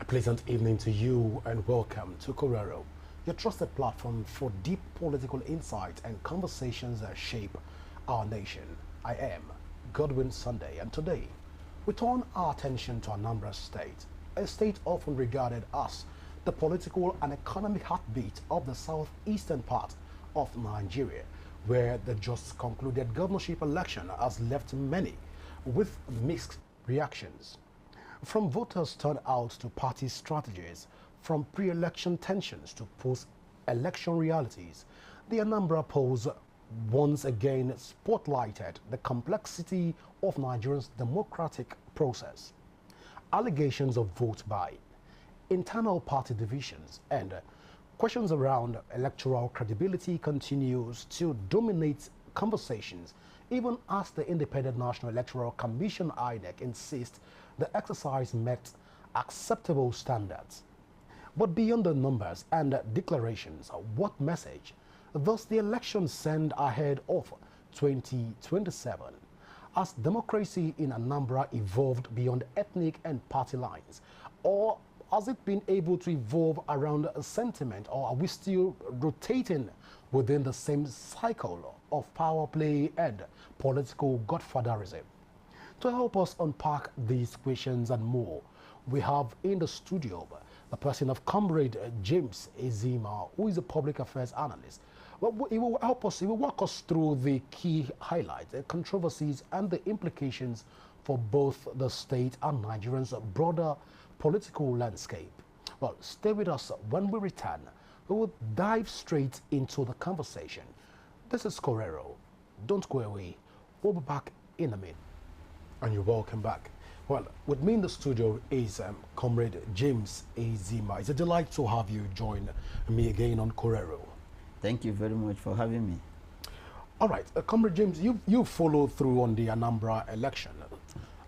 Pleasant evening to you and welcome to KORERO, your trusted platform for deep political insight and conversations that shape our nation. I am Godwin Sunday, and today we turn our attention to Anambra State, a state often regarded as the political and economic heartbeat of the southeastern part of Nigeria, where the just concluded governorship election has left many with mixed reactions. From voters turnout to party strategies, from pre-election tensions to post-election realities, the Anambra polls once again spotlighted the complexity of Nigeria's democratic process. Allegations of vote buying, internal party divisions, and questions around electoral credibility continues to dominate conversations, even as the Independent National Electoral Commission (INEC) insists the exercise met acceptable standards. But beyond the numbers and declarations, what message does the election send ahead of 2027? Has democracy in Anambra evolved beyond ethnic and party lines? Or has it been able to evolve around a sentiment? Or are we still rotating within the same cycle of power play and political godfatherism? To help us unpack these questions and more, we have in the studio the person of Comrade James Ezima, who is a public affairs analyst. Well, he will help us, he will walk us through the key highlights, the controversies, and the implications for both the state and Nigerians' broader political landscape. Well, stay with us. When we return, we will dive straight into the conversation. This is KORERO. Don't go away. We'll be back in a minute. And you're welcome back. Well, with me in the studio is Comrade James Ezima. It's a delight to have you join me again on KORERO. Thank you very much for having me. All right, Comrade James, you followed through on the Anambra election.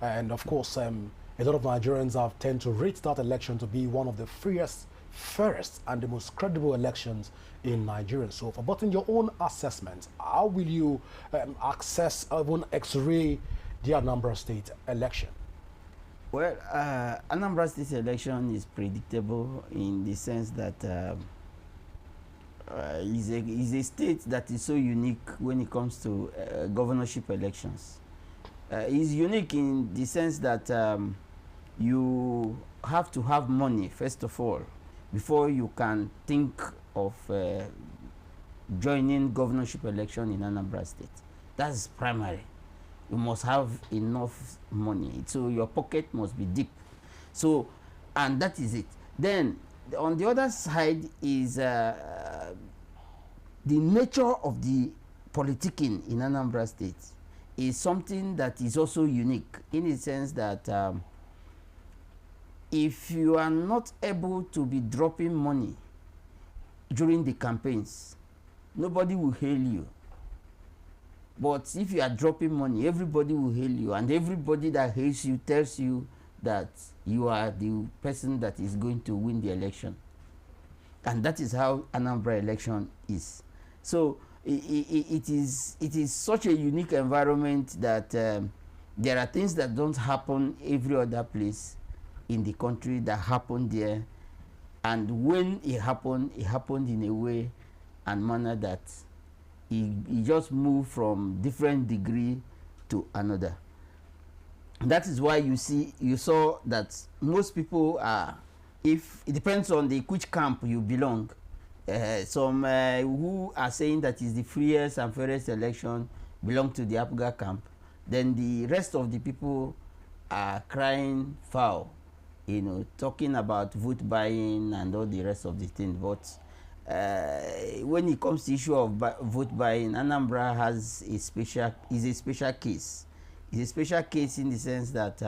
And of course, a lot of Nigerians have tend to rate that election to be one of the freest, fairest, and the most credible elections in Nigeria so far. But in your own assessment, how will you access, even x-ray the Anambra State election? Well, Anambra State election is predictable in the sense that is a state that is so unique when it comes to governorship elections. It's unique in the sense that you have to have money, first of all, before you can think of joining governorship election in Anambra State. That's primary. You must have enough money, so your pocket must be deep. So, and that is it. Then, on the other side is the nature of the politicking in Anambra State is something that is also unique in the sense that if you are not able to be dropping money during the campaigns, nobody will hail you. But if you are dropping money, everybody will hail you, and everybody that hails you tells you that you are the person that is going to win the election. And that is how Anambra election is. So it is such a unique environment that there are things that don't happen every other place in the country that happen there. And when it happened in a way and manner that he just moved from different degree to another. That is why you saw that most people are, if it depends on which camp you belong. Some who are saying that is the freest and fairest election belong to the Apga camp. Then the rest of the people are crying foul, talking about vote buying and all the rest of the things. But when it comes to issue of vote buying, Anambra is a special case. It's a special case in the sense that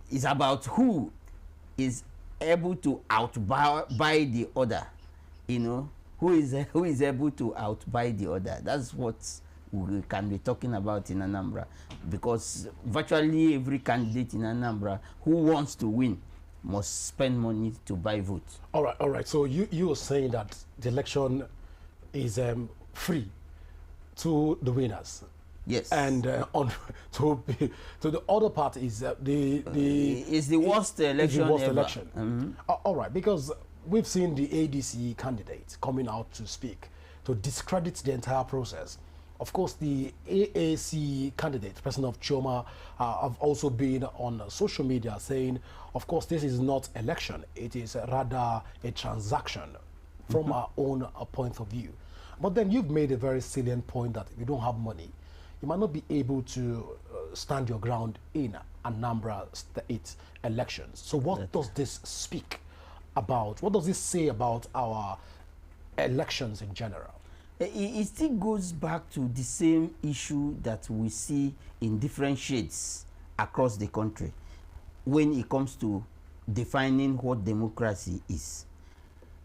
it's about who is able to outbuy the other. Who is able to outbuy the other. That's what we can be talking about in Anambra, because virtually every candidate in Anambra who wants to win must spend money to buy votes. All right. So you are saying that the election is free to the winners. Yes. And to the other part is is the worst election ever. Election. All right, because we've seen the ADC candidate coming out to speak to discredit the entire process. Of course, the AAC candidate, President of Choma, have also been on social media saying, of course, this is not election. It is rather a transaction from our own point of view. But then you've made a very salient point that if you don't have money, you might not be able to stand your ground in ANAMBRA state elections. So what does this speak about? What does this say about our elections in general? It still goes back to the same issue that we see in different shades across the country when it comes to defining what democracy is.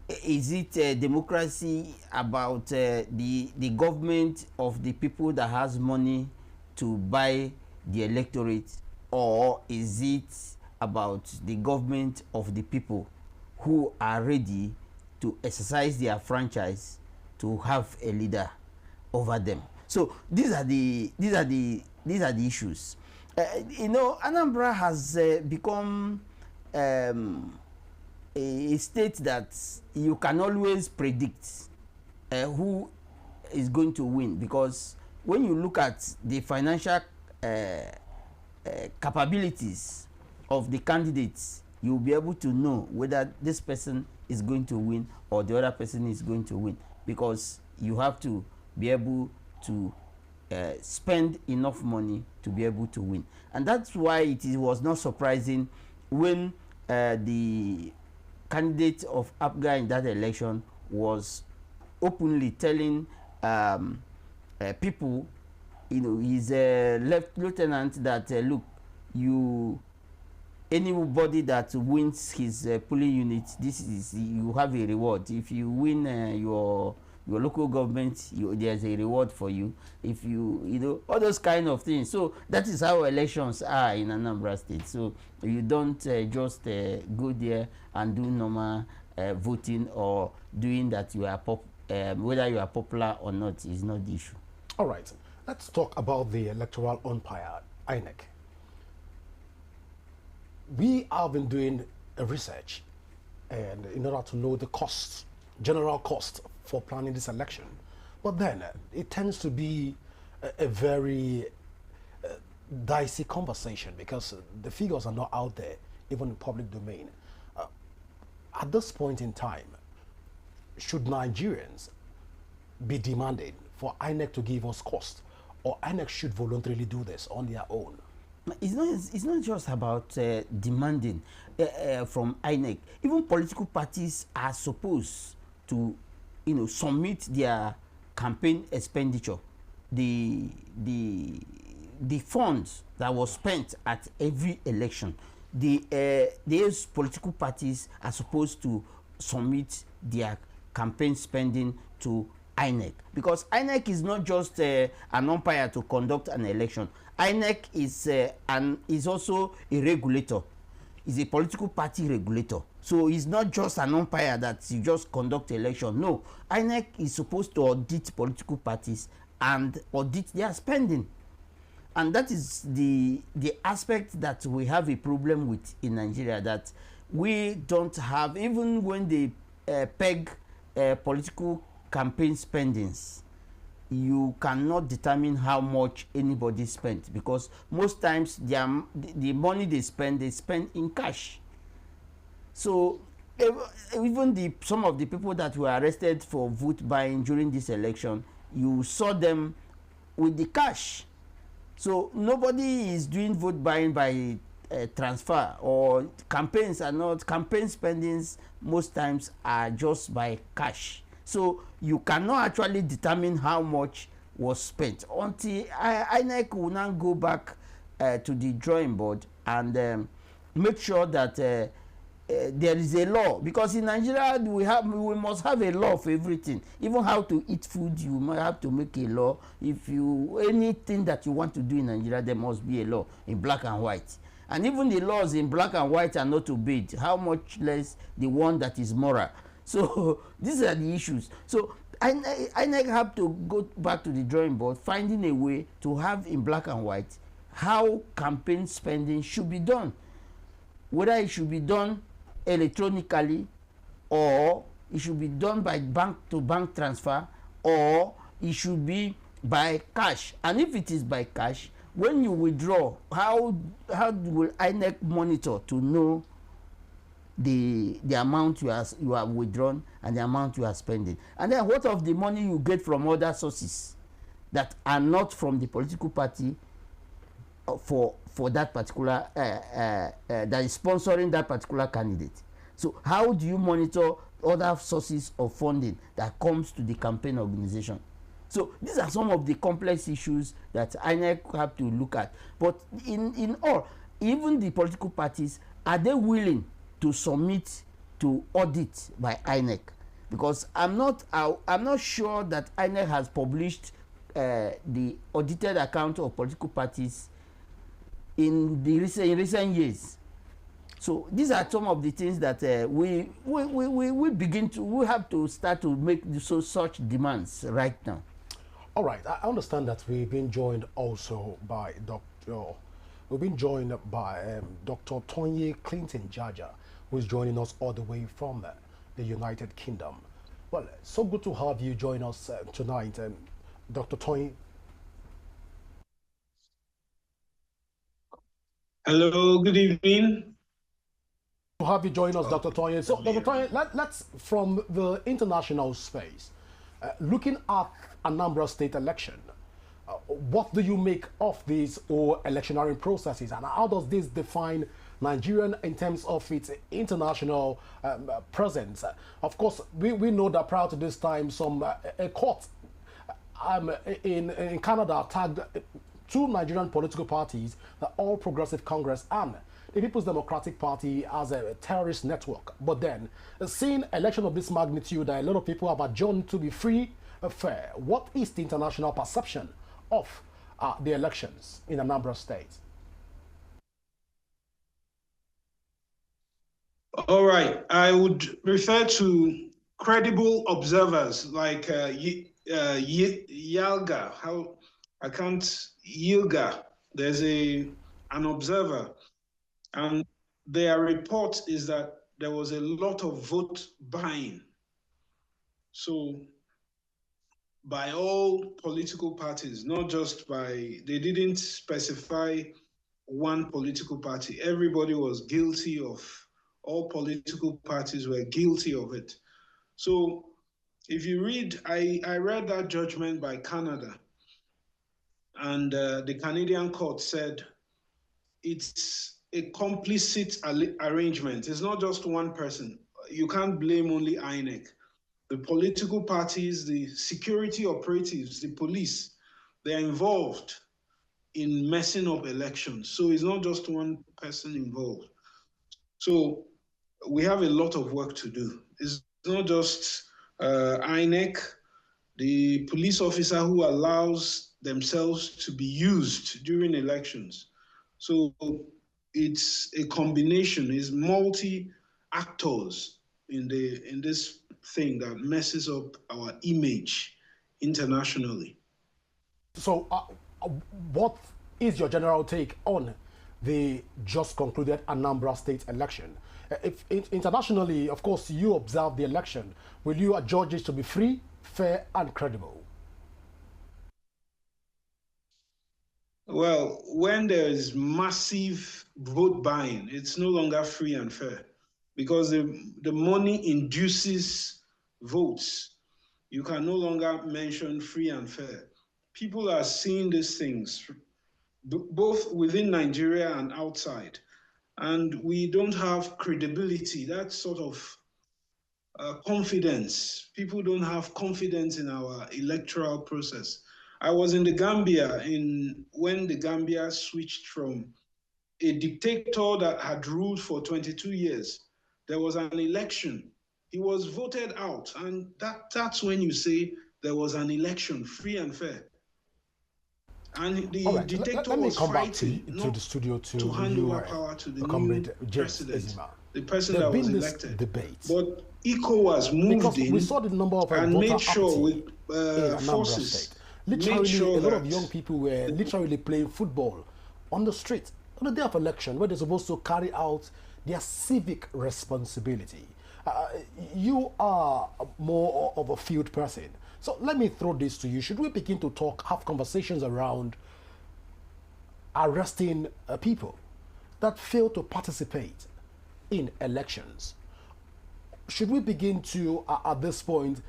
Is it a democracy about the government of the people that has money to buy the electorate, or is it about the government of the people who are ready to exercise their franchise to have a leader over them? So these are the issues. You know, Anambra has become a state that you can always predict who is going to win, because when you look at the financial capabilities of the candidates, you'll be able to know whether this person is going to win or the other person is going to win, because you have to be able to spend enough money to be able to win. And that's why it was not surprising when the candidate of APGA in that election was openly telling people, you know, his lieutenant, that look, anybody that wins his polling unit, you have a reward. If you win your local government, there's a reward for you. If you know, all those kind of things. So that is how elections are in Anambra State. So you don't just go there and do normal voting, or doing that you are whether you are popular or not is not the issue. All right, let's talk about the electoral umpire, INEC. We have been doing a research, and in order to know the costs, general cost for planning this election, but then it tends to be a very dicey conversation, because the figures are not out there, even in public domain. At this point in time, should Nigerians be demanding for INEC to give us cost, or INEC should voluntarily do this on their own? It's not just about demanding from INEC. Even political parties are supposed to, you know, submit their campaign expenditure, the funds that was spent at every election. These political parties are supposed to submit their campaign spending to INEC, because INEC is not just an umpire to conduct an election. INEC is also a regulator. Is a political party regulator. So it's not just an umpire that you just conduct election. No, INEC is supposed to audit political parties and audit their spending. And that is the aspect that we have a problem with in Nigeria, that we don't have, even when they peg political campaign spendings, you cannot determine how much anybody spent, because most times the money they spend in cash. So even some of the people that were arrested for vote buying during this election, you saw them with the cash. So nobody is doing vote buying by transfer, or campaigns are not. Campaign spendings most times are just by cash. So you cannot actually determine how much was spent until INEC will now go back to the drawing board and make sure that there is a law, because in Nigeria we must have a law for everything. Even how to eat food, you might have to make a law. If anything that you want to do in Nigeria, there must be a law in black and white. And even the laws in black and white are not obeyed, how much less the one that is moral. So these are the issues. So INEC have to go back to the drawing board, finding a way to have in black and white how campaign spending should be done, whether it should be done electronically, or it should be done by bank to bank transfer, or it should be by cash. And if it is by cash, when you withdraw, how will INEC monitor to know the amount you are withdrawn and the amount you are spending? And then what of the money you get from other sources that are not from the political party for that particular that is sponsoring that particular candidate? So how do you monitor other sources of funding that comes to the campaign organization? So these are some of the complex issues that INEC have to look at. But in all, even the political parties, are they willing to submit to audit by INEC? Because I'm not sure that INEC has published the audited account of political parties in recent years. So these are some of the things that we have to start to make such demands right now. All right, I understand that we've been joined also by Dr. Tonye Clinton Jaja, who is joining us all the way from the United Kingdom. Well, so good to have you join us tonight, Dr. Tonye. Hello, good evening. To have you join us, Dr. Tonye. So, Dr. Tonye, let's from the international space, looking at Anambra state election, what do you make of these electionary processes, and how does this define Nigeria in terms of its international presence? Of course, we know that prior to this time, a court in Canada tagged two Nigerian political parties, the All Progressive Congress and the People's Democratic Party, as a terrorist network. But then, seeing election of this magnitude, a lot of people have adjourned to be free, fair. What is the international perception of the elections in Anambra State? All right, I would refer to credible observers like Yalga. Yilga. There's an observer, and their report is that there was a lot of vote buying. So by all political parties, not just they didn't specify one political party. Everybody was guilty all political parties were guilty of it. So if you read, I read that judgment by Canada, and the Canadian court said it's a complicit arrangement. It's not just one person. You can't blame only INEC. The political parties, the security operatives, the police, they're involved in messing up elections. So it's not just one person involved. So we have a lot of work to do. It's not just INEC, the police officer who allows themselves to be used during elections. So it's a combination, it's multi-actors in this thing that messes up our image internationally. So what is your general take on the just concluded Anambra state election? If internationally, of course, you observe the election, will you adjudge it to be free, fair, and credible? Well, when there is massive vote buying, it's no longer free and fair, because the money induces votes. You can no longer mention free and fair. People are seeing these things, both within Nigeria and outside, and we don't have credibility, that sort of confidence. People don't have confidence in our electoral process. I was in the Gambia when the Gambia switched from a dictator that had ruled for 22 years. There was an election. He was voted out, and that's when you say there was an election, free and fair. And the All right, dictator let me was come back fighting to the studio to hand you, over power to the comrade new James president, Ezima. the person There's that was been this elected. debate. But ECOWAS moved Because we in saw the number of and voter made sure apathy with in Anambra forces, State. made Literally, sure a lot of that young people were literally playing football on the street on the day of election, where they're supposed to carry out their civic responsibility. You are more of a field person. So let me throw this to you. Should we begin to have conversations around arresting people that fail to participate in elections? Should we begin to, at this point,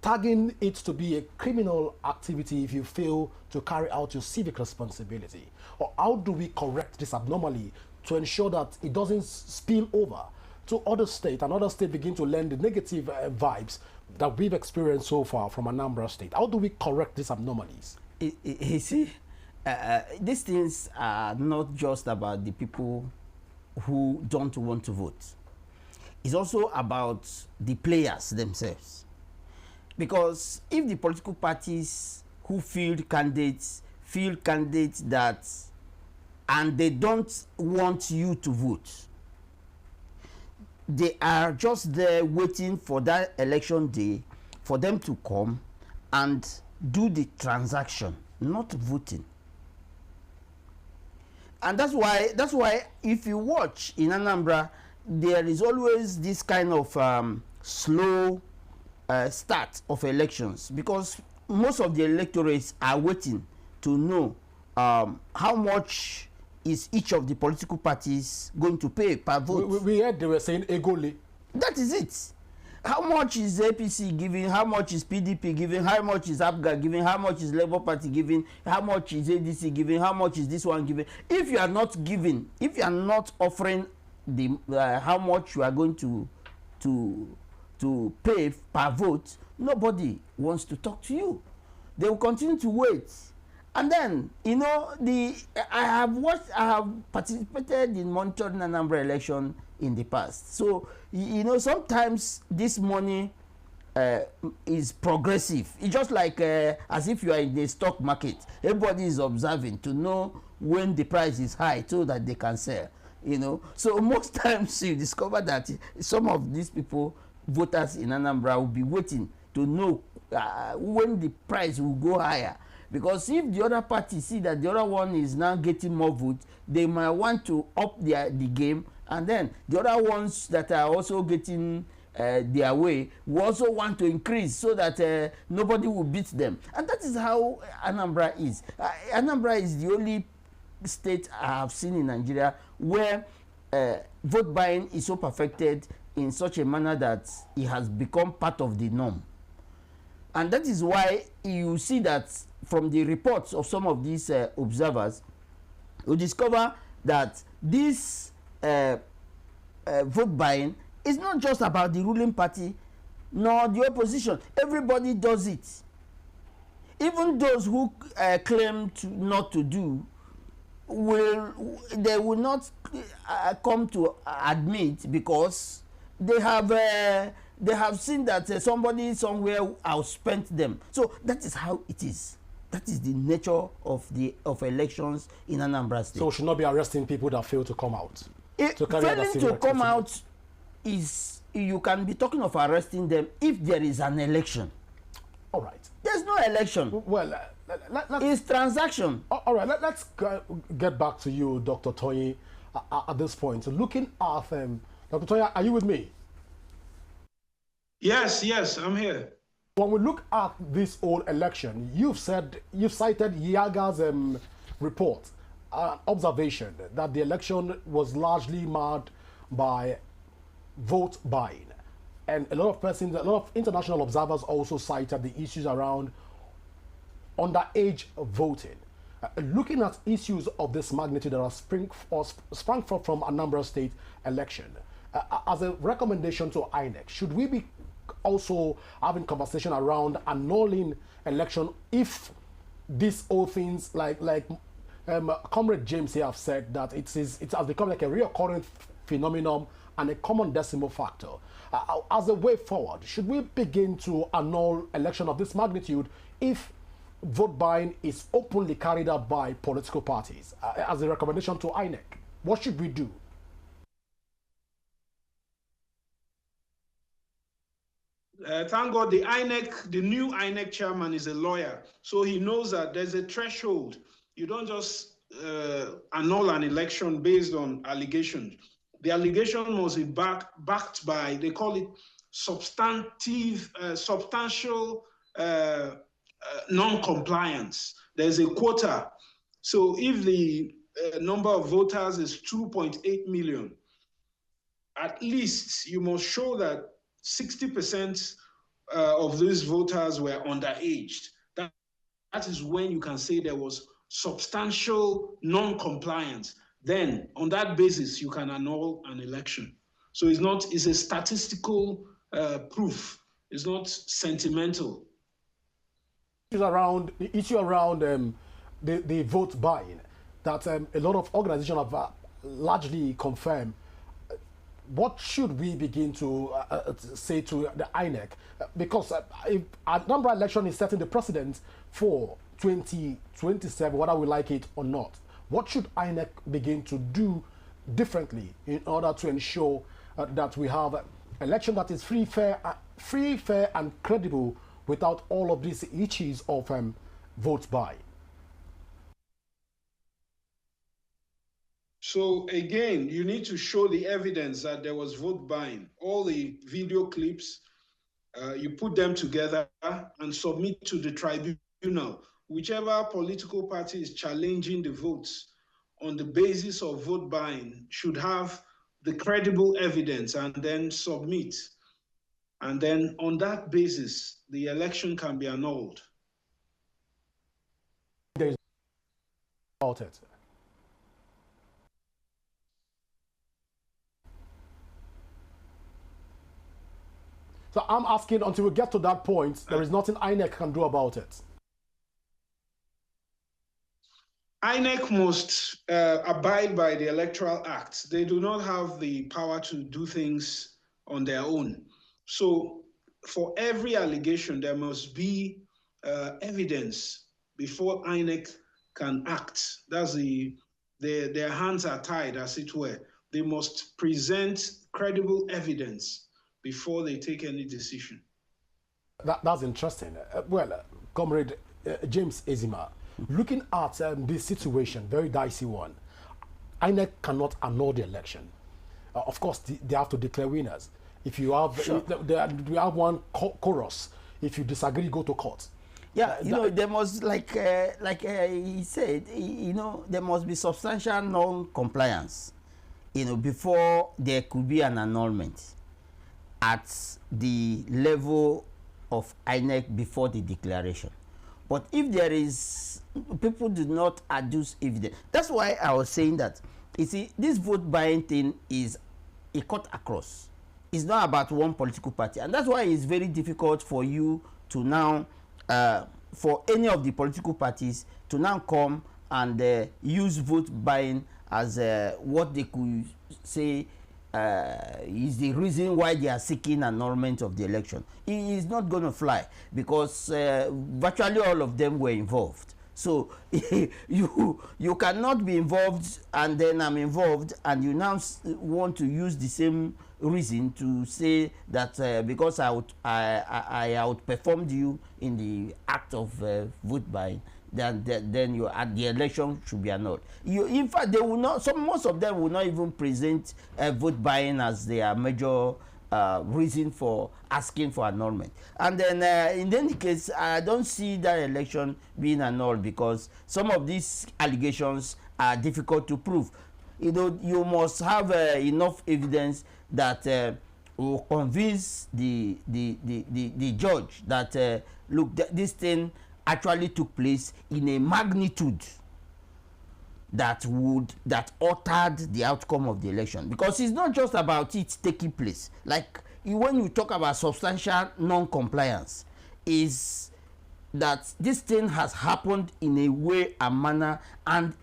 tagging it to be a criminal activity if you fail to carry out your civic responsibility? Or how do we correct this abnormally to ensure that it doesn't spill over to other states, and other states begin to learn the negative vibes that we've experienced so far from Anambra State? How do we correct these anomalies? You see, these things are not just about the people who don't want to vote. It's also about the players themselves. Because if the political parties who field candidates that, and they don't want you to vote, they are just there waiting for that election day for them to come and do the transaction, not voting. And that's why if you watch in Anambra, there is always this kind of slow start of elections, because most of the electorates are waiting to know how much is each of the political parties going to pay per vote. We heard they were saying egoli. That is it. How much is APC giving? How much is PDP giving? How much is APGA giving? How much is Labour Party giving? How much is ADC giving? How much is this one giving? If you are not giving, if you are not offering the how much you are going to pay per vote, nobody wants to talk to you. They will continue to wait. And then, you know, I have participated in monitoring Anambra election in the past. So, you know, sometimes this money is progressive. It's just like as if you are in the stock market. Everybody is observing to know when the price is high so that they can sell, you know. So most times you discover that some of these people, voters in Anambra, will be waiting to know when the price will go higher. Because if the other party see that the other one is now getting more votes, they might want to up the game, and then the other ones that are also getting their way will also want to increase so that nobody will beat them. And that is how Anambra is. Anambra is the only state I have seen in Nigeria where vote buying is so perfected in such a manner that it has become part of the norm. And that is why you see that from the reports of some of these observers, you discover that this vote buying is not just about the ruling party nor the opposition. Everybody does it. Even those who claim not to do, they will not come to admit, because they have seen that somebody somewhere outspent them. So that is how it is. That is the nature of elections in Anambra State. So we should not be arresting people that fail to come out. Failing to come out is, you can be talking of arresting them if there is an election. All right. There's no election. Well, it's transaction. All right. Let's get back to you, Dr. Toyin, at this point. So looking at Dr. Toyin, are you with me? Yes, I'm here. When we look at this whole election, you've cited Yaga's report, observation that the election was largely marred by vote buying, and a lot of international observers also cited the issues around underage voting. Looking at issues of this magnitude that are sprang forth from Anambra State election, as a recommendation to INEC, should we be also having conversation around annulling election if these all things like Comrade James here have said that it has become like a reoccurring phenomenon and a common decimal factor? As a way forward, should we begin to annul election of this magnitude if vote buying is openly carried out by political parties as a recommendation to INEC? What should we do? Thank God the new INEC chairman is a lawyer, so he knows that there's a threshold. You don't just annul an election based on allegations. The allegation must be backed by, they call it substantial non-compliance. There's a quota. So if the number of voters is 2.8 million, at least you must show that 60% of these voters were underaged. That is when you can say there was substantial non-compliance. Then on that basis, you can annul an election. So it's a statistical proof. It's not sentimental. The issue around the vote buying that a lot of organizations have largely confirmed. What should we begin to say to the INEC? Because if ANAMBRA election is setting the precedent for 2027, whether we like it or not, what should INEC begin to do differently in order to ensure that we have an election that is free, fair, and credible without all of these issues of vote buy? So again, you need to show the evidence that there was vote buying. All the video clips, you put them together and submit to the tribunal. Whichever political party is challenging the votes on the basis of vote buying should have the credible evidence and then submit. And then on that basis, the election can be annulled. There's about it. So I'm asking, until we get to that point, there is nothing INEC can do about it. INEC must abide by the Electoral Act. They do not have the power to do things on their own. So for every allegation, there must be evidence before INEC can act. That's their hands are tied, as it were. They must present credible evidence before they take any decision. That's interesting. Comrade James Ezima, looking at this situation, very dicey one, INEC cannot annul the election. Of course, they have to declare winners. If you have, we have one chorus. If you disagree, go to court. Yeah, there must, like he said, there must be substantial non-compliance, before there could be an annulment at the level of INEC before the declaration. But if there is, people do not adduce evidence. That's why I was saying that, you see, this vote buying thing is a cut across. It's not about one political party. And that's why it's very difficult for you to now, for any of the political parties to now come and use vote buying as what they could say is the reason why they are seeking annulment of the election. It is not going to fly because virtually all of them were involved. So you cannot be involved and then I'm involved, and you now want to use the same reason to say that because I outperformed you in the act of vote buying, then the election should be annulled. In fact, they will not. Most of them will not even present vote buying as their major reason for asking for annulment. And then in any case, I don't see that election being annulled because some of these allegations are difficult to prove. You must have enough evidence that will convince the judge that look, this thing actually took place in a magnitude that altered the outcome of the election. Because it's not just about it taking place. Like when you talk about substantial non-compliance, is that this thing has happened in a way and manner and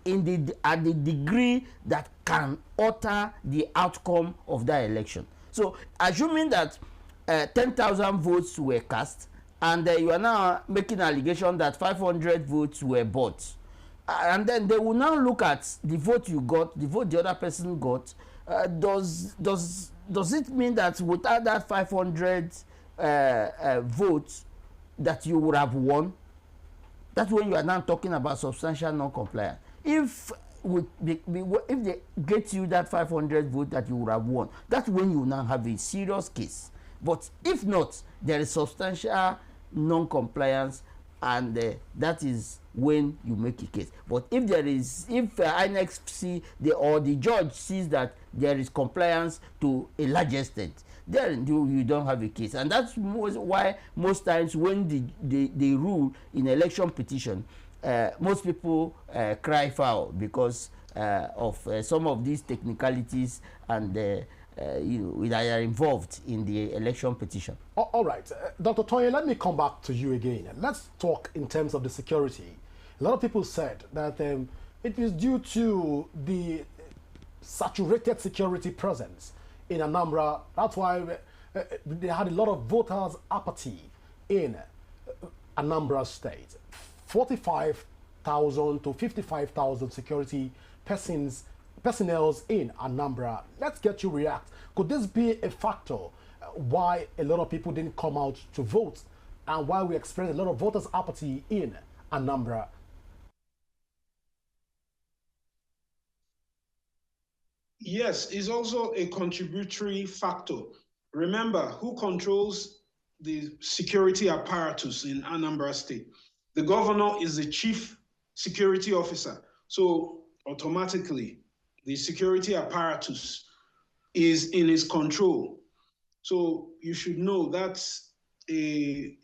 at the degree that can alter the outcome of that election. So assuming that 10,000 votes were cast and you are now making allegation that 500 votes were bought, and then they will now look at the vote you got, the vote the other person got. Does it mean that without that 500 votes that you would have won? That's when you are now talking about substantial non-compliance. If they get you that 500 vote that you would have won, that's when you now have a serious case. But if not, there is substantial non-compliance, and that is when you make a case. But if INEC see or the judge sees that there is compliance to a large extent, then you don't have a case. And that's why most times when they rule in election petition, most people cry foul because of some of these technicalities and that are involved in the election petition. All right. Dr. Toye, let me come back to you again. Let's talk in terms of the security. A lot of people said that it is due to the saturated security presence in Anambra. That's why they had a lot of voters' apathy in Anambra State. 45,000 to 55,000 security personnel in Anambra. Let's get you react. Could this be a factor why a lot of people didn't come out to vote and why we experienced a lot of voters' apathy in Anambra? Yes, it's also a contributory factor. Remember, who controls the security apparatus in Anambra State? The governor is the chief security officer. So automatically, the security apparatus is in his control. So you should know that's a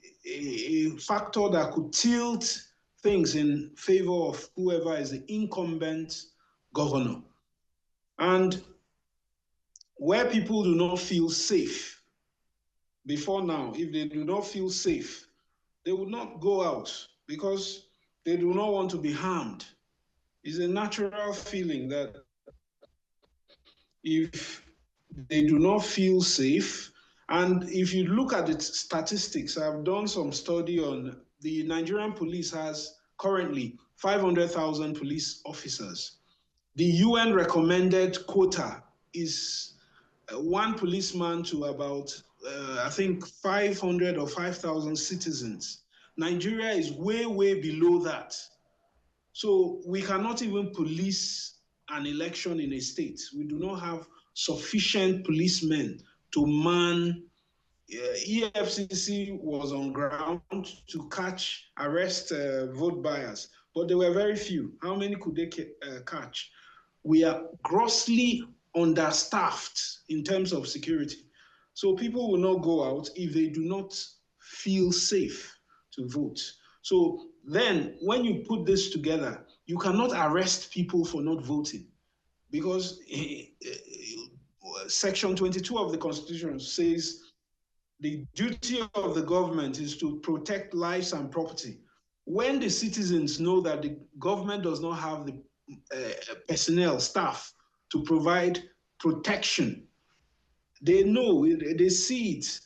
factor that could tilt things in favor of whoever is the incumbent governor. And where people do not feel safe, before now, if they do not feel safe, they would not go out because they do not want to be harmed. It's a natural feeling that if they do not feel safe, and if you look at the statistics, I've done some study on the Nigerian police has currently 500,000 police officers. The UN recommended quota is one policeman to about, I think, 500 or 5,000 citizens. Nigeria is way, way below that. So we cannot even police an election in a state. We do not have sufficient policemen to man. EFCC was on ground to arrest vote buyers, but there were very few. How many could they catch? We are grossly understaffed in terms of security. So people will not go out if they do not feel safe to vote. So then when you put this together, you cannot arrest people for not voting because Section 22 of the Constitution says the duty of the government is to protect lives and property. When the citizens know that the government does not have the personnel, staff to provide protection, they know, they see it.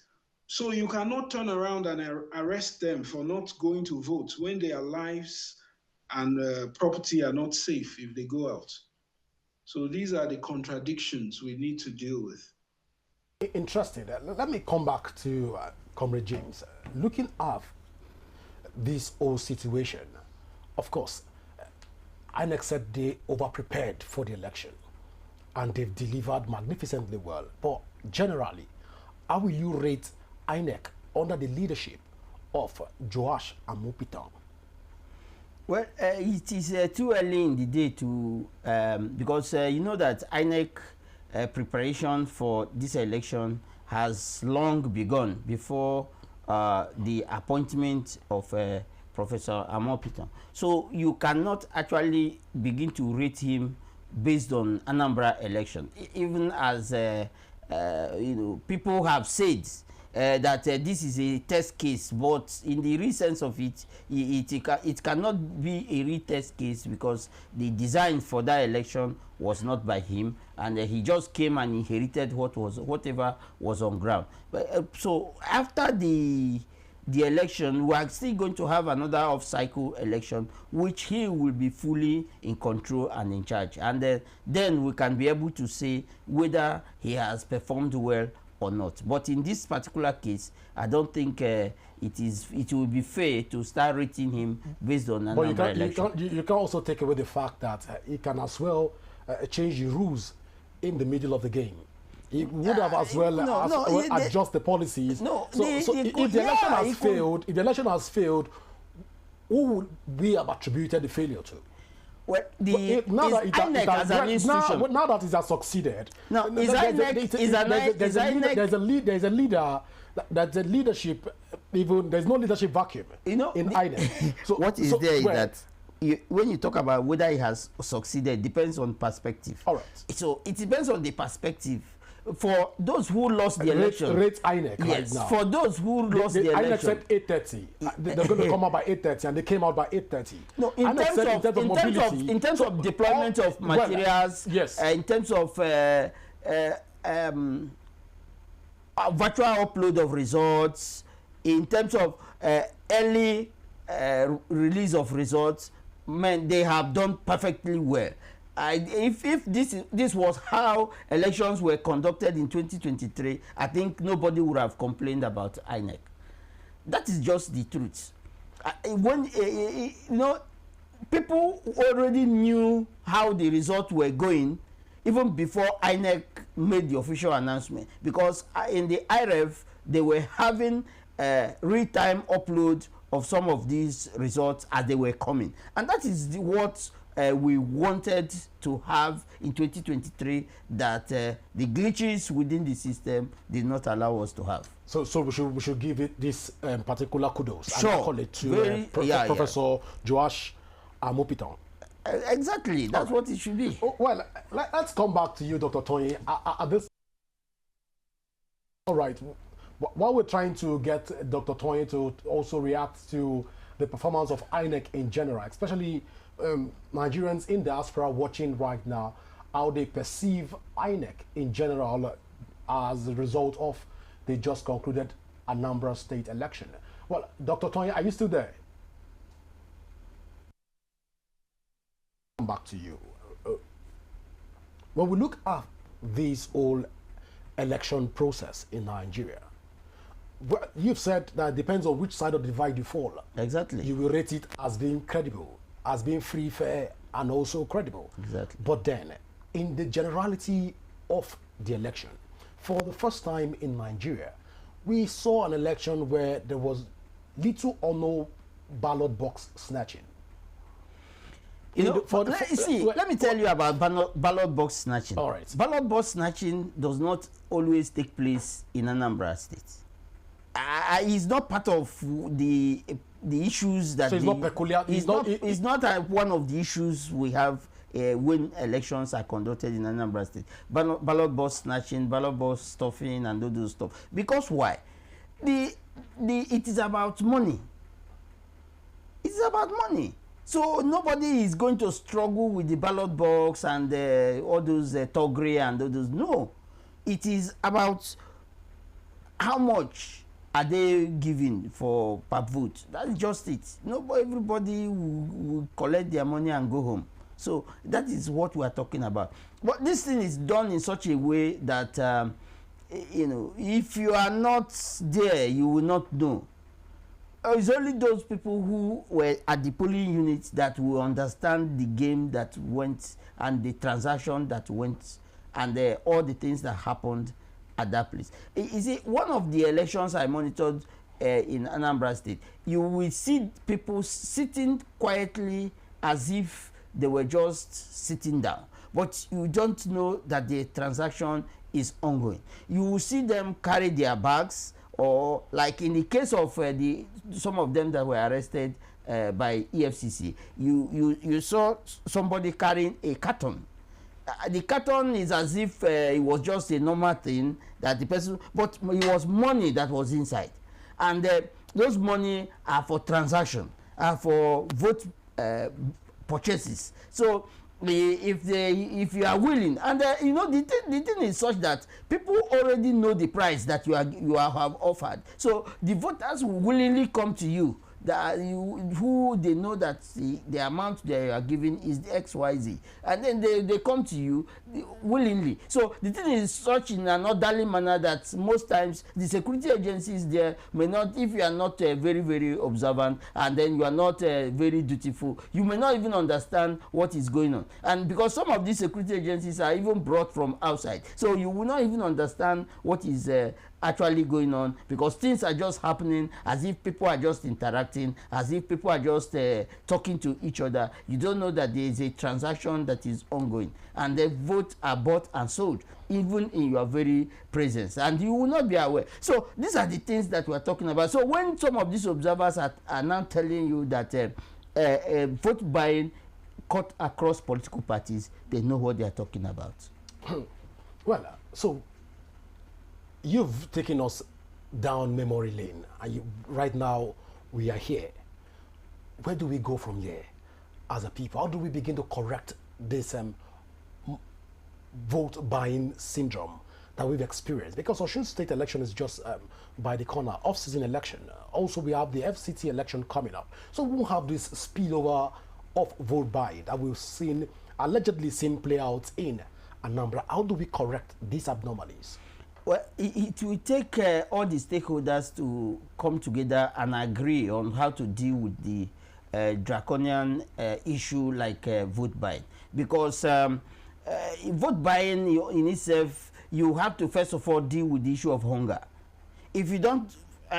So you cannot turn around and arrest them for not going to vote when their lives and property are not safe if they go out. So these are the contradictions we need to deal with. Interesting. Let me come back to Comrade James. Looking at this whole situation, of course, INEC said they over-prepared for the election and they've delivered magnificently well. But generally, how will you rate INEC under the leadership of Joash Amopitan? Well, it is too early in the day to, because you know that INEC preparation for this election has long begun before the appointment of Professor Amopitan. So you cannot actually begin to rate him based on Anambra election, even as people have said that this is a test case, but in the real sense of it, it cannot be a real test case because the design for that election was not by him, and he just came and inherited whatever was on ground. But, so after the the election, we are still going to have another off-cycle election, which he will be fully in control and in charge. And then we can be able to say whether he has performed well or not. But in this particular case, I don't think it will be fair to start rating him based on another election. You can also take away the fact that he can as well change the rules in the middle of the game. He would have as well adjust the policies. If the election has failed, who would we have attributed the failure to? Well, now that it has succeeded, there's a leader. That's a leadership. Even there's no leadership vacuum. In INEC. So what is that when you talk about whether it has succeeded, it depends on perspective. All right. So it depends on the perspective. For those who lost the election, rate INEC right now. For those who lost the election, INEC said 8:30. They're going to come out by 8:30, and they came out by 8:30. No, in terms of deployment of materials, in terms of virtual upload of results, in terms of early release of results, man, they have done perfectly well. If this was how elections were conducted in 2023, I think nobody would have complained about INEC. That is just the truth. When people already knew how the results were going even before INEC made the official announcement, because in the IREF they were having real-time upload of some of these results as they were coming, and that is what we wanted to have in 2023 that the glitches within the system did not allow us to have. So we should give it this particular kudos. Sure. And call it to Professor Joash Amopiton. Exactly, that's what it should be. Well, let's come back to you, Dr. Tony. All right. While we're trying to get Dr. Tony to also react to the performance of INEC in general, especially Nigerians in diaspora watching right now, how they perceive INEC in general as a result of the just concluded Anambra state election. Well, Dr. Tony, are you still there? Come back to you. When we look at this whole election process in Nigeria, you've said that it depends on which side of the divide you fall. Exactly. You will rate it as being credible, as being free, fair, and also credible. Exactly. But then, in the generality of the election, for the first time in Nigeria, we saw an election where there was little or no ballot box snatching. Let me tell you about ballot box snatching. All right. Ballot box snatching does not always take place in Anambra State. It's not part of the issues that. So it's not peculiar. It's not one of the issues we have when elections are conducted in Anambra State. Ballot box snatching, ballot box stuffing, and all those stuff. Because why? It is about money. It's about money. So nobody is going to struggle with the ballot box and all those togri and all those. No, it is about how much are they giving for per vote. That's just it. Everybody will collect their money and go home. So that is what we are talking about. But this thing is done in such a way that if you are not there, you will not know. It's only those people who were at the polling units that will understand the game that went and the transaction that went and all the things that happened at that place. You see, one of the elections I monitored in Anambra State, you will see people sitting quietly as if they were just sitting down. But you don't know that the transaction is ongoing. You will see them carry their bags, or like in the case of some of them that were arrested by EFCC, you saw somebody carrying a carton. The carton is as if it was just a normal thing that the person, but it was money that was inside, and those money are for transaction, are for vote purchases. So if you are willing, and you know, the thing is such that people already know the price that you have offered, so the voters will willingly come to you, that who they know that the amount they are giving is the XYZ, and then they come to you willingly. So the thing is such in an orderly manner that most times the security agencies there may not, if you are not very, very observant, and then you are not very dutiful, you may not even understand what is going on. And because some of these security agencies are even brought from outside, so you will not even understand what is actually going on, because things are just happening as if people are just interacting, as if people are just talking to each other. You don't know that there is a transaction that is ongoing, and the votes are bought and sold even in your very presence, and you will not be aware. So these are the things that we are talking about. So when some of these observers are now telling you that vote buying cut across political parties, they know what they are talking about. Well, so you've taken us down memory lane, and right now we are here. Where do we go from here as a people? How do we begin to correct this vote buying syndrome that we've experienced? Because Osun State election is just by the corner, off-season election. Also, we have the FCT election coming up. So we won't have this spillover of vote buying that we've seen, allegedly seen play out in Anambra. How do we correct these abnormalities? Well, it will take all the stakeholders to come together and agree on how to deal with the draconian issue like vote buying. Because vote buying in itself, you have to first of all deal with the issue of hunger. If you don't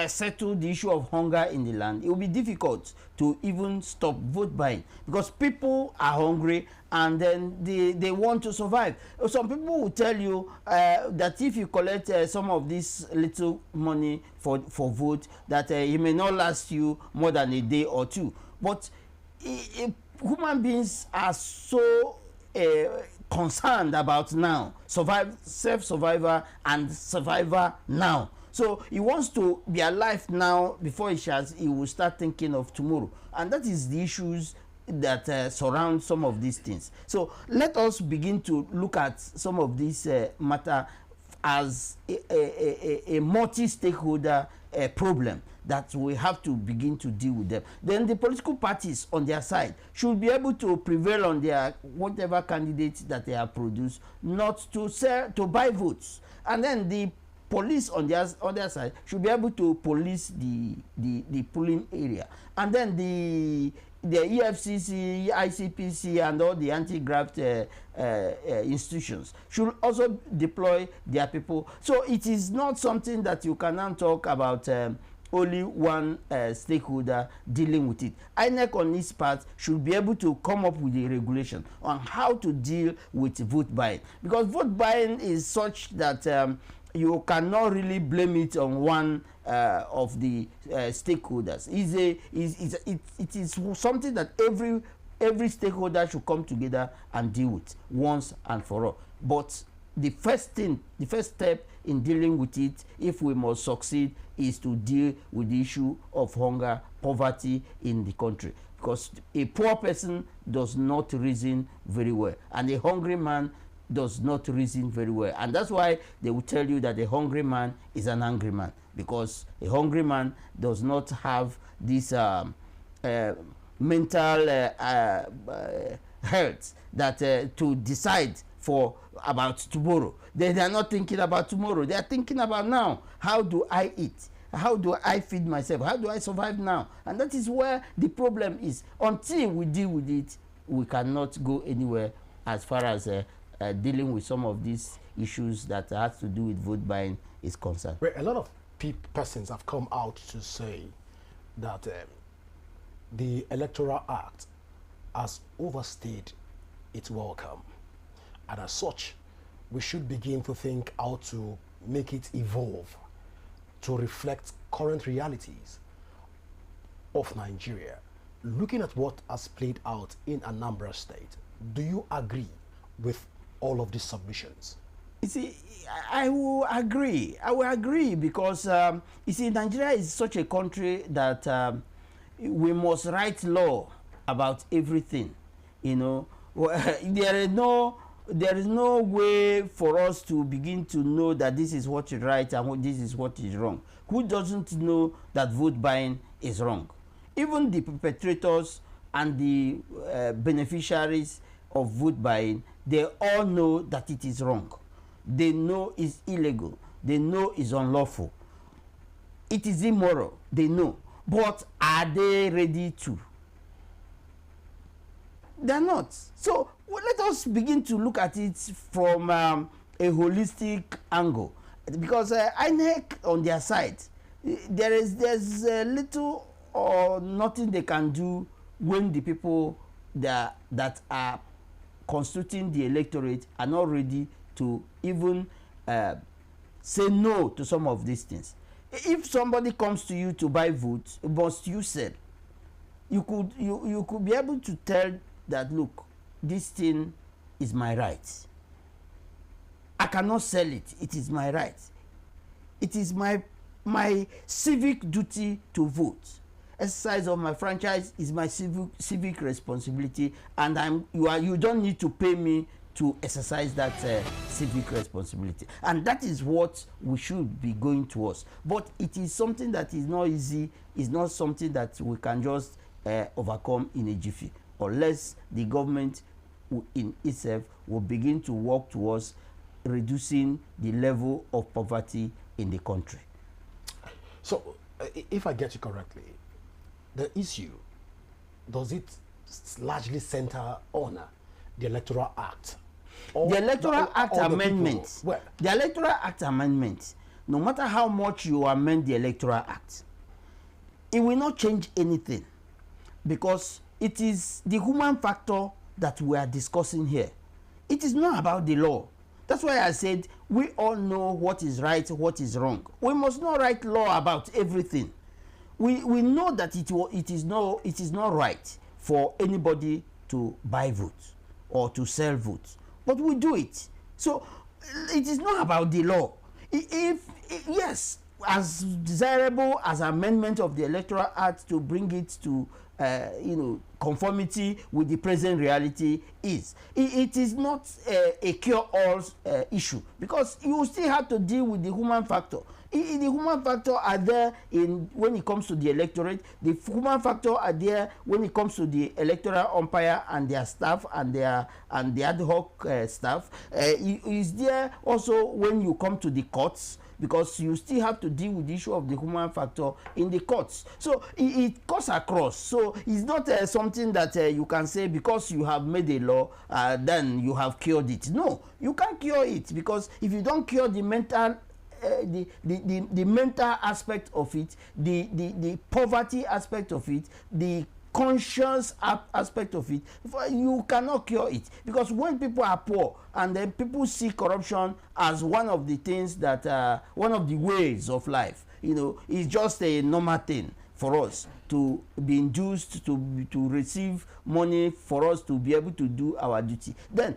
settle the issue of hunger in the land, it will be difficult to even stop vote buying, because people are hungry and then they want to survive. Some people will tell you that if you collect some of this little money for vote, that it may not last you more than a day or two. But human beings are so concerned about now, self-survivor and survivor now. So he wants to be alive now before he will start thinking of tomorrow. And that is the issues that surround some of these things. So let us begin to look at some of these matter as a multi-stakeholder problem that we have to begin to deal with them. Then the political parties on their side should be able to prevail on their whatever candidates that they have produced, not to buy votes. And then the police on their other side should be able to police the polling area. And then the EFCC, ICPC, and all the anti-graft institutions should also deploy their people. So it is not something that you can now talk about only one stakeholder dealing with it. INEC on its part should be able to come up with a regulation on how to deal with vote buying, because vote buying is such that you cannot really blame it on one of the stakeholders. It is something that every stakeholder should come together and deal with once and for all. But the first step in dealing with it, if we must succeed, is to deal with the issue of hunger, poverty in the country. Because a poor person does not reason very well, and a hungry man does not reason very well. And that's why they will tell you that a hungry man is an angry man, because a hungry man does not have this mental health that to decide for about tomorrow. They are not thinking about tomorrow. They are thinking about now. How do I eat? How do I feed myself? How do I survive now? And that is where the problem is. Until we deal with it, we cannot go anywhere as far as dealing with some of these issues that has to do with vote buying is concerned. Well, a lot of persons have come out to say that the Electoral Act has overstayed its welcome, and as such, we should begin to think how to make it evolve to reflect current realities of Nigeria. Looking at what has played out in Anambra State, do you agree with all of these submissions? You see, I will agree. I will agree because, you see, Nigeria is such a country that we must write law about everything, you know. There is no way for us to begin to know that this is what is right and this is what is wrong. Who doesn't know that vote buying is wrong? Even the perpetrators and the beneficiaries of vote buying, they all know that it is wrong. They know it's illegal. They know it's unlawful. It is immoral. They know. But are they ready to? They're not. So let us begin to look at it from a holistic angle, because INEC on their side, there's little or nothing they can do when the people that are constituting the electorate are not ready to even say no to some of these things. If somebody comes to you to buy votes, must you sell? You could be able to tell that, look, this thing is my right. I cannot sell it. It is my right. It is my civic duty to vote. Exercise of my franchise is my civic responsibility, and you don't need to pay me to exercise that civic responsibility. And that is what we should be going towards. But it is something that is not easy. It's not something that we can just overcome in a jiffy, unless the government in itself will begin to work towards reducing the level of poverty in the country. So, if I get you correctly, the issue, does it largely center on the Electoral Act? The Electoral Act amendment, the Electoral Act amendment, no matter how much you amend the Electoral Act, it will not change anything, because it is the human factor that we are discussing here. It is not about the law. That's why I said we all know what is right, what is wrong. We must not write law about everything. We know that it is not right for anybody to buy votes or to sell votes, but we do it. So it is not about the law. Yes, as desirable as amendment of the Electoral Act to bring it to conformity with the present reality is, it is not a cure-all issue, because you still have to deal with the human factor. The human factor are there when it comes to the electorate. The human factor are there when it comes to the electoral umpire and their staff and the ad hoc staff. Is there also when you come to the courts, because you still have to deal with the issue of the human factor in the courts. So it cuts across. So it's not something that you can say because you have made a law, then you have cured it. No, you can't cure it, because if you don't cure the mental the mental aspect of it, the poverty aspect of it, the conscious aspect of it, you cannot cure it. Because when people are poor and then people see corruption as one of the things that one of the ways of life, it's just a normal thing for us to be induced to receive money for us to be able to do our duty, then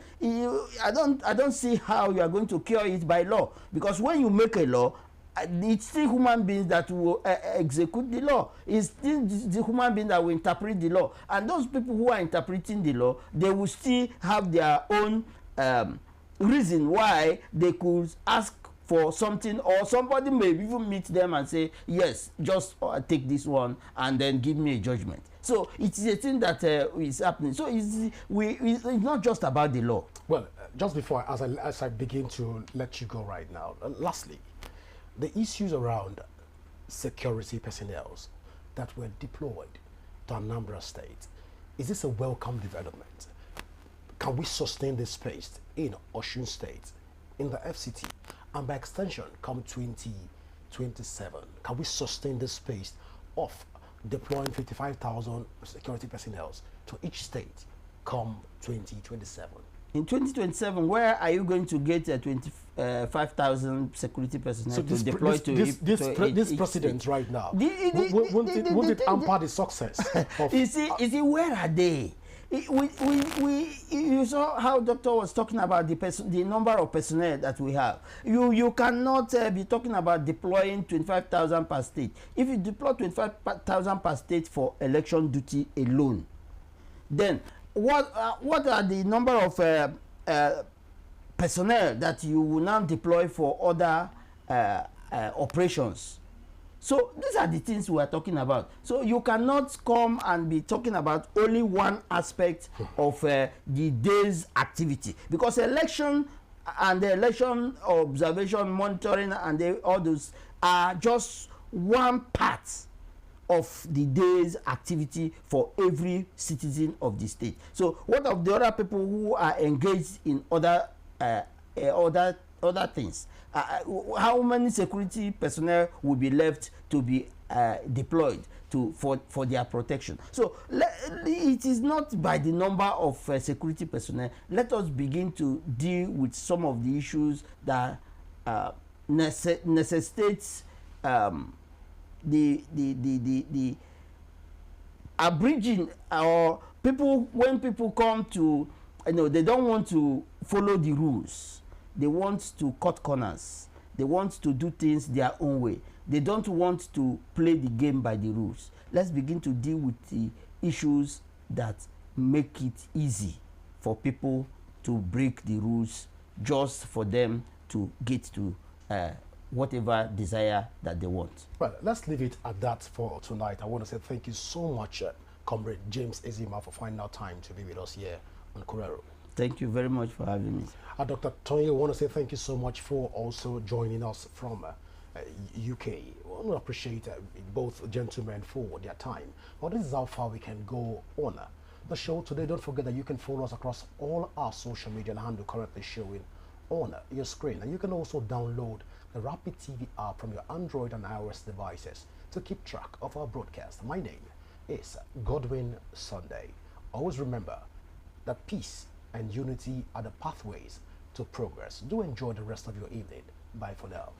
I don't see how you are going to cure it by law. Because when you make a law, it's still human beings that will execute the law. It's still the human beings that will interpret the law. And those people who are interpreting the law, they will still have their own reason why they could ask for something, or somebody may even meet them and say, yes, just take this one and then give me a judgment. So it is a thing that is happening. So it's not just about the law. Well, just before, as I begin to let you go right now, lastly, the issues around security personnel that were deployed to Anambra State, is this a welcome development? Can we sustain this pace in Osun State, in the FCT, and by extension come 2027? Can we sustain this pace of deploying 55,000 security personnel to each state come 2027? In 2027, where are you going to get 25,000 security personnel to deploy this president right now? Won't it hamper the success? You see, where are they? You saw how Doctor was talking about the number of personnel that we have. You cannot be talking about deploying 25,000 per state. If you deploy 25,000 per state for election duty alone, then what are the number of personnel that you will now deploy for other operations? So these are the things we are talking about. So you cannot come and be talking about only one aspect of the day's activity, because election and the election observation, monitoring, and all those are just one part of the day's activity for every citizen of the state. So what of the other people who are engaged in other things? How many security personnel will be left to be deployed for their protection? So it is not by the number of security personnel. Let us begin to deal with some of the issues that necessitates the abridging, or when people come to, they don't want to follow the rules. They want to cut corners. They want to do things their own way. They don't want to play the game by the rules. Let's begin to deal with the issues that make it easy for people to break the rules, just for them to get to whatever desire that they want. Well, let's leave it at that for tonight. I want to say thank you so much, Comrade James Ezima, for finding out time to be with us here on KORERO. Thank you very much for having me. Dr. Tony, I want to say thank you so much for also joining us from UK. I want to appreciate both gentlemen for their time. Well, this is how far we can go on the show today. Don't forget that you can follow us across all our social media handle currently showing on your screen. And you can also download the Rapid TV app from your Android and iOS devices to keep track of our broadcast. My name is Godwin Sunday. Always remember that peace and unity are the pathways to progress. Do enjoy the rest of your evening. Bye for now.